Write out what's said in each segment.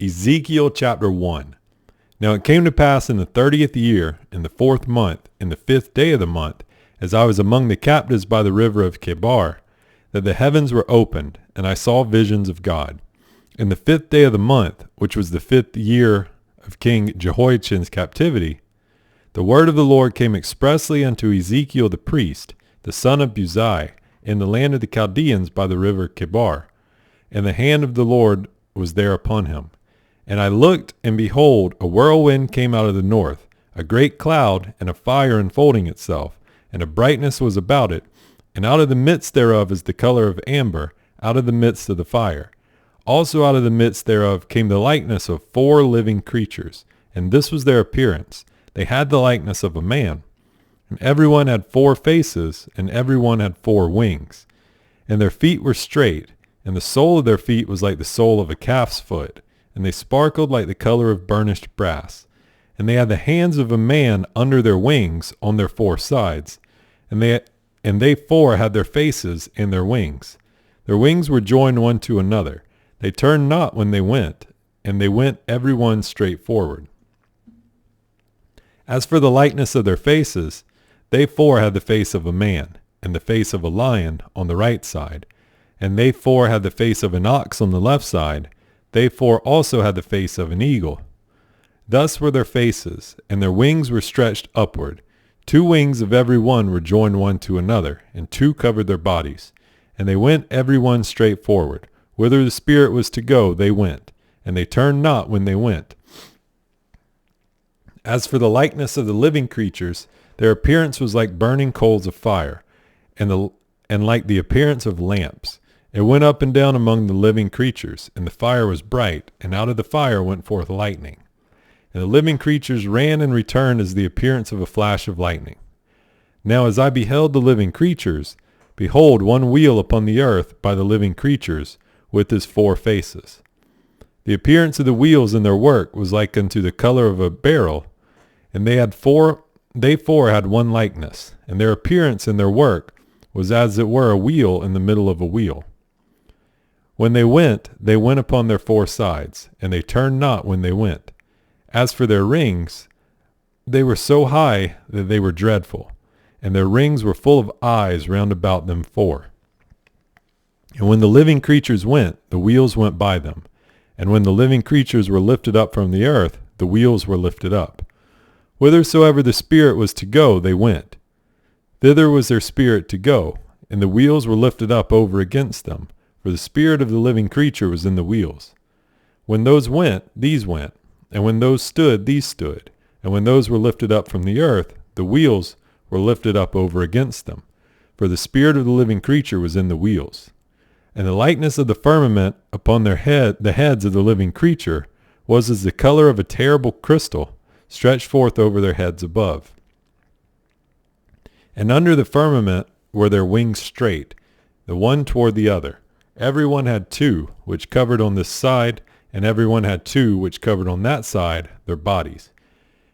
Ezekiel chapter 1. Now it came to pass in the 30th year, in the 4th month, in the 5th day of the month, as I was among the captives by the river of Chebar, that the heavens were opened, and I saw visions of God. In the 5th day of the month, which was the 5th year of King Jehoiachin's captivity, the word of the Lord came expressly unto Ezekiel the priest, the son of Buzi, in the land of the Chaldeans by the river Chebar. And the hand of the Lord was there upon him. And I looked, and behold, a whirlwind came out of the north, a great cloud, and a fire enfolding itself, and a brightness was about it, and out of the midst thereof is the color of amber, out of the midst of the fire. Also out of the midst thereof came the likeness of 4 living creatures, and this was their appearance. They had the likeness of a man. And every one had 4 faces, and every one had 4 wings. And their feet were straight, and the sole of their feet was like the sole of a calf's foot, and they sparkled like the color of burnished brass. And they had the hands of a man under their wings on their 4 sides, and they 4 had their faces and their wings. Their wings were joined one to another. They turned not when they went, and they went every one straight forward. As for the likeness of their faces, they 4 had the face of a man, and the face of a lion on the right side, and they 4 had the face of an ox on the left side. They 4 also had the face of an eagle. Thus were their faces, and their wings were stretched upward. 2 wings of every one were joined one to another, and 2 covered their bodies. And they went every one straight forward. Whither the Spirit was to go, they went, and they turned not when they went. As for the likeness of the living creatures, their appearance was like burning coals of fire, and like the appearance of lamps. It went up and down among the living creatures, and the fire was bright, and out of the fire went forth lightning. And the living creatures ran and returned as the appearance of a flash of lightning. Now as I beheld the living creatures, behold, one wheel upon the earth by the living creatures, with his 4 faces. The appearance of the wheels in their work was like unto the color of a beryl, and they 4 had one likeness, and their appearance in their work was as it were a wheel in the middle of a wheel. When they went upon their 4 sides, and they turned not when they went. As for their rings, they were so high that they were dreadful, and their rings were full of eyes round about them 4. And when the living creatures went, the wheels went by them. And when the living creatures were lifted up from the earth, the wheels were lifted up. Whithersoever the Spirit was to go, they went. Thither was their spirit to go, and the wheels were lifted up over against them, for the spirit of the living creature was in the wheels. When those went, these went, and when those stood, these stood, and when those were lifted up from the earth, the wheels were lifted up over against them, for the spirit of the living creature was in the wheels. And the likeness of the firmament upon the heads of the living creature, was as the color of a terrible crystal, stretched forth over their heads above. And under the firmament were their wings straight, the one toward the other. Every one had 2, which covered on this side, and every one had 2, which covered on that side, their bodies.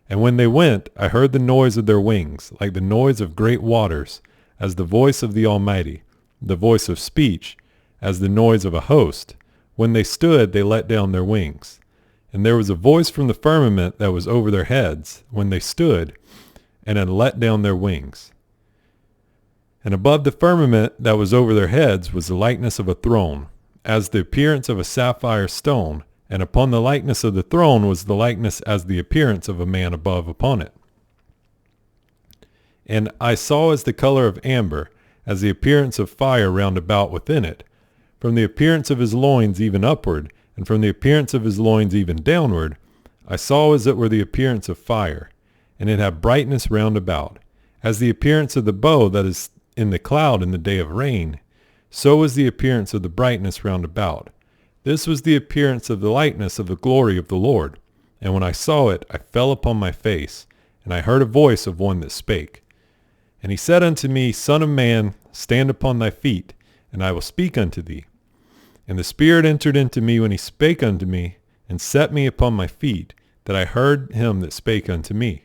And when they went, I heard the noise of their wings, like the noise of great waters, as the voice of the Almighty, the voice of speech, as the noise of a host. When they stood, they let down their wings. And there was a voice from the firmament that was over their heads, when they stood, and had let down their wings. And above the firmament that was over their heads was the likeness of a throne, as the appearance of a sapphire stone, and upon the likeness of the throne was the likeness as the appearance of a man above upon it. And I saw as the color of amber, as the appearance of fire round about within it, from the appearance of his loins even upward, and from the appearance of his loins even downward, I saw as it were the appearance of fire, and it had brightness round about, as the appearance of the bow that is in the cloud in the day of rain, so was the appearance of the brightness round about. This was the appearance of the likeness of the glory of the Lord. And when I saw it, I fell upon my face, and I heard a voice of one that spake. And he said unto me, Son of man, stand upon thy feet, and I will speak unto thee. And the Spirit entered into me when he spake unto me, and set me upon my feet, that I heard him that spake unto me.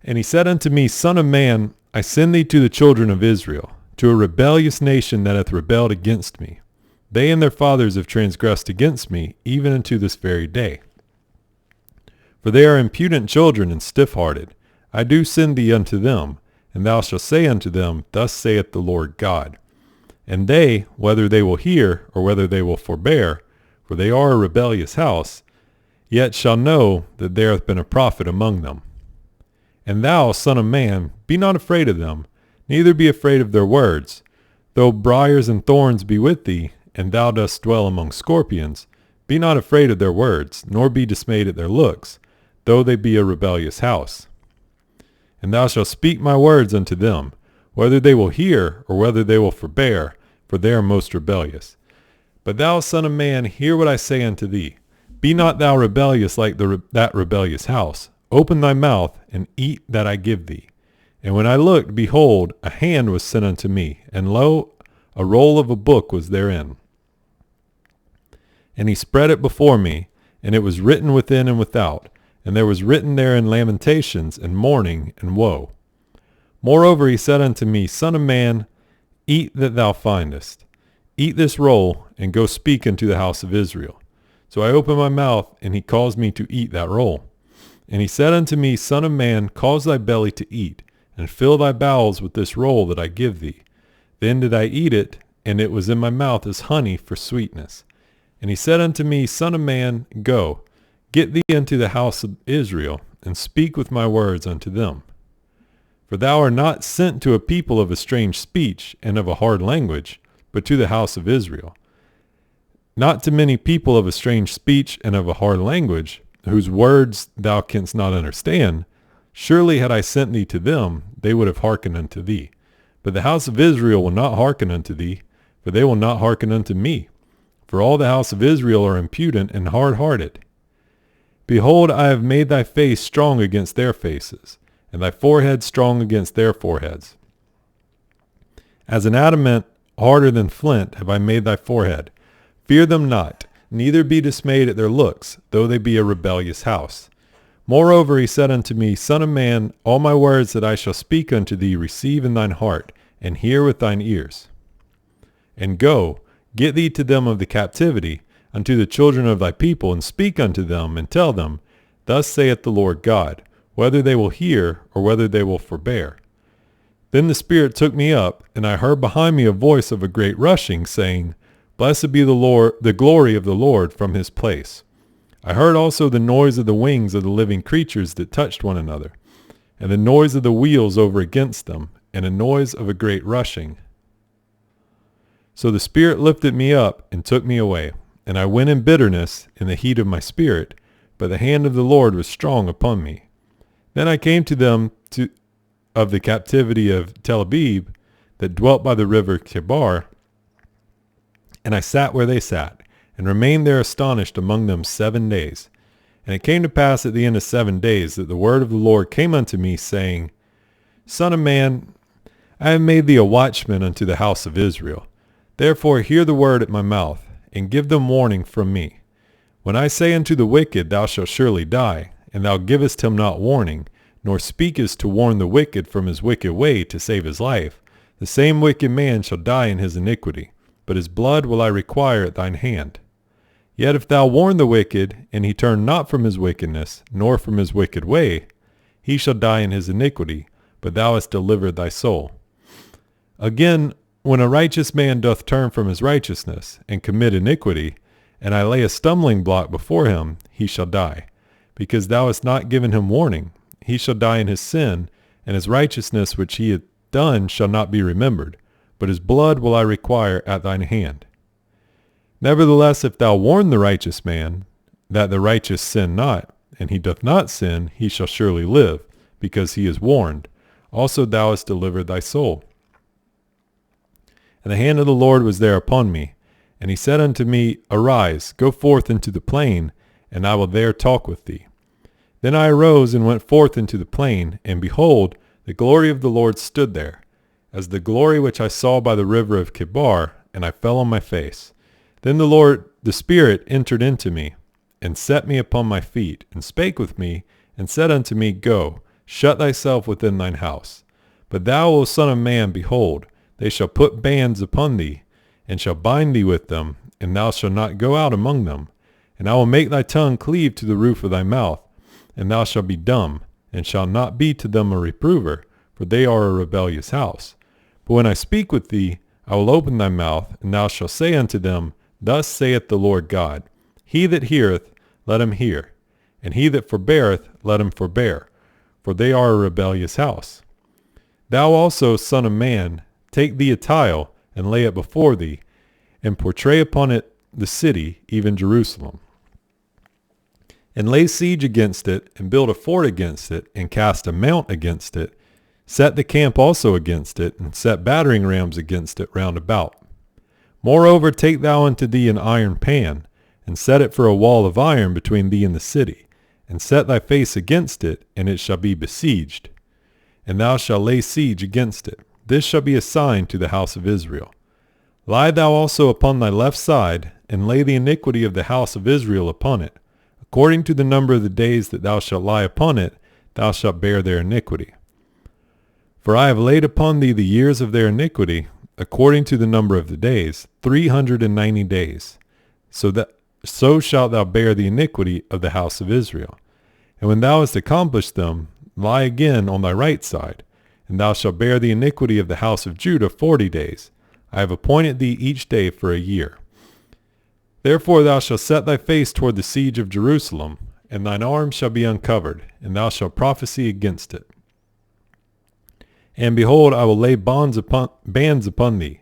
And he said unto me, Son of man, I send thee to the children of Israel, to a rebellious nation that hath rebelled against me. They and their fathers have transgressed against me, even unto this very day. For they are impudent children and stiff-hearted. I do send thee unto them, and thou shalt say unto them, Thus saith the Lord God. And they, whether they will hear, or whether they will forbear, for they are a rebellious house, yet shall know that there hath been a prophet among them. And thou, son of man, be not afraid of them, neither be afraid of their words. Though briars and thorns be with thee, and thou dost dwell among scorpions, be not afraid of their words, nor be dismayed at their looks, though they be a rebellious house. And thou shalt speak my words unto them, whether they will hear, or whether they will forbear, for they are most rebellious. But thou, son of man, hear what I say unto thee. Be not thou rebellious like that rebellious house. Open thy mouth, and eat that I give thee. And when I looked, behold, a hand was sent unto me, and lo, a roll of a book was therein. And he spread it before me, and it was written within and without, and there was written therein lamentations, and mourning, and woe. Moreover he said unto me, Son of man, eat that thou findest. Eat this roll, and go speak unto the house of Israel. So I opened my mouth, and he caused me to eat that roll. And he said unto me, Son of man, cause thy belly to eat, and fill thy bowels with this roll that I give thee. Then did I eat it, and it was in my mouth as honey for sweetness. And he said unto me, Son of man, go, get thee into the house of Israel, and speak with my words unto them. For thou art not sent to a people of a strange speech and of a hard language, but to the house of Israel. Not to many people of a strange speech and of a hard language, whose words thou canst not understand. Surely had I sent thee to them, they would have hearkened unto thee. But the house of Israel will not hearken unto thee, for they will not hearken unto me. For all the house of Israel are impudent and hard-hearted. Behold, I have made thy face strong against their faces, and thy forehead strong against their foreheads. As an adamant harder than flint have I made thy forehead. Fear them not, neither be dismayed at their looks, though they be a rebellious house. Moreover he said unto me, Son of man, all my words that I shall speak unto thee receive in thine heart, and hear with thine ears. And go, get thee to them of the captivity, unto the children of thy people, and speak unto them, and tell them, Thus saith the Lord God, whether they will hear, or whether they will forbear. Then the Spirit took me up, and I heard behind me a voice of a great rushing, saying, Blessed be the glory of the Lord from his place. I heard also the noise of the wings of the living creatures that touched one another, and the noise of the wheels over against them, and a noise of a great rushing. So the Spirit lifted me up and took me away, and I went in bitterness in the heat of my spirit, but the hand of the Lord was strong upon me. Then I came to them of the captivity of Tel Aviv, that dwelt by the river Chebar, and I sat where they sat, and remained there astonished among them 7 days. And it came to pass at the end of 7 days that the word of the Lord came unto me, saying, Son of man, I have made thee a watchman unto the house of Israel. Therefore hear the word at my mouth, and give them warning from me. When I say unto the wicked, Thou shalt surely die, and thou givest him not warning, nor speakest to warn the wicked from his wicked way to save his life, the same wicked man shall die in his iniquity, but his blood will I require at thine hand. Yet if thou warn the wicked, and he turn not from his wickedness, nor from his wicked way, he shall die in his iniquity, but thou hast delivered thy soul. Again, when a righteous man doth turn from his righteousness, and commit iniquity, and I lay a stumbling block before him, he shall die. Because thou hast not given him warning, he shall die in his sin, and his righteousness which he hath done shall not be remembered, but his blood will I require at thine hand. Nevertheless, if thou warn the righteous man, that the righteous sin not, and he doth not sin, he shall surely live, because he is warned. Also thou hast delivered thy soul. And the hand of the Lord was there upon me, and he said unto me, Arise, go forth into the plain, and I will there talk with thee. Then I arose and went forth into the plain, and behold, the glory of the Lord stood there, as the glory which I saw by the river of Chebar, and I fell on my face. Then the Spirit entered into me, and set me upon my feet, and spake with me, and said unto me, Go, shut thyself within thine house. But thou, O son of man, behold, they shall put bands upon thee, and shall bind thee with them, and thou shalt not go out among them. And I will make thy tongue cleave to the roof of thy mouth, and thou shalt be dumb, and shalt not be to them a reprover, for they are a rebellious house. But when I speak with thee, I will open thy mouth, and thou shalt say unto them, Thus saith the Lord God, He that heareth, let him hear, and he that forbeareth, let him forbear, for they are a rebellious house. Thou also, son of man, take thee a tile, and lay it before thee, and portray upon it the city, even Jerusalem. And lay siege against it, and build a fort against it, and cast a mount against it. Set the camp also against it, and set battering rams against it round about. Moreover, take thou unto thee an iron pan, and set it for a wall of iron between thee and the city, and set thy face against it, and it shall be besieged. And thou shalt lay siege against it. This shall be a sign to the house of Israel. Lie thou also upon thy left side, and lay the iniquity of the house of Israel upon it. According to the number of the days that thou shalt lie upon it, thou shalt bear their iniquity. For I have laid upon thee the years of their iniquity, according to the number of the days, 390 days. So shalt thou bear the iniquity of the house of Israel. And when thou hast accomplished them, lie again on thy right side, and thou shalt bear the iniquity of the house of Judah 40 days. I have appointed thee each day for a year. Therefore thou shalt set thy face toward the siege of Jerusalem, and thine arm shall be uncovered, and thou shalt prophesy against it. And behold, I will lay bands upon thee,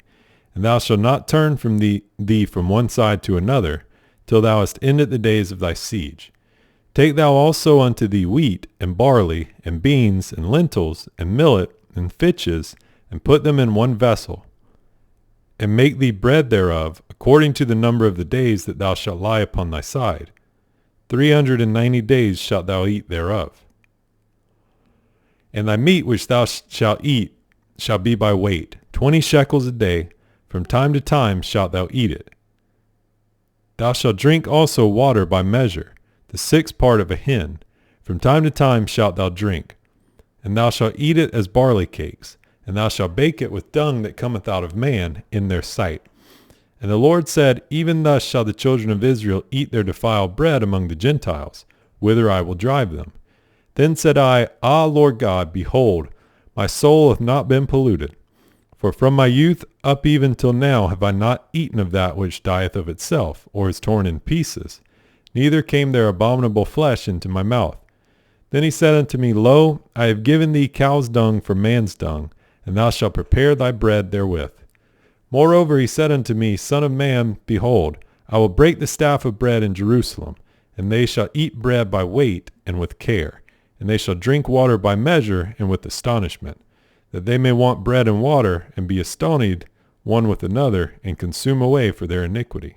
and thou shalt not turn from thee from one side to another, till thou hast ended the days of thy siege. Take thou also unto thee wheat, and barley, and beans, and lentils, and millet, and fitches, and put them in one vessel, and make thee bread thereof, according to the number of the days that thou shalt lie upon thy side. 390 days shalt thou eat thereof. And thy meat which thou shalt eat shall be by weight, 20 shekels a day. From time to time shalt thou eat it. Thou shalt drink also water by measure, the 6th part of a hin. From time to time shalt thou drink. And thou shalt eat it as barley cakes, and thou shalt bake it with dung that cometh out of man in their sight. And the Lord said, Even thus shall the children of Israel eat their defiled bread among the Gentiles, whither I will drive them. Then said I, Ah, Lord God, behold, my soul hath not been polluted. For from my youth up even till now have I not eaten of that which dieth of itself, or is torn in pieces. Neither came there abominable flesh into my mouth. Then he said unto me, Lo, I have given thee cow's dung for man's dung, and thou shalt prepare thy bread therewith. Moreover he said unto me, Son of man, behold, I will break the staff of bread in Jerusalem, and they shall eat bread by weight and with care, and they shall drink water by measure and with astonishment, that they may want bread and water, and be astonished one with another, and consume away for their iniquity.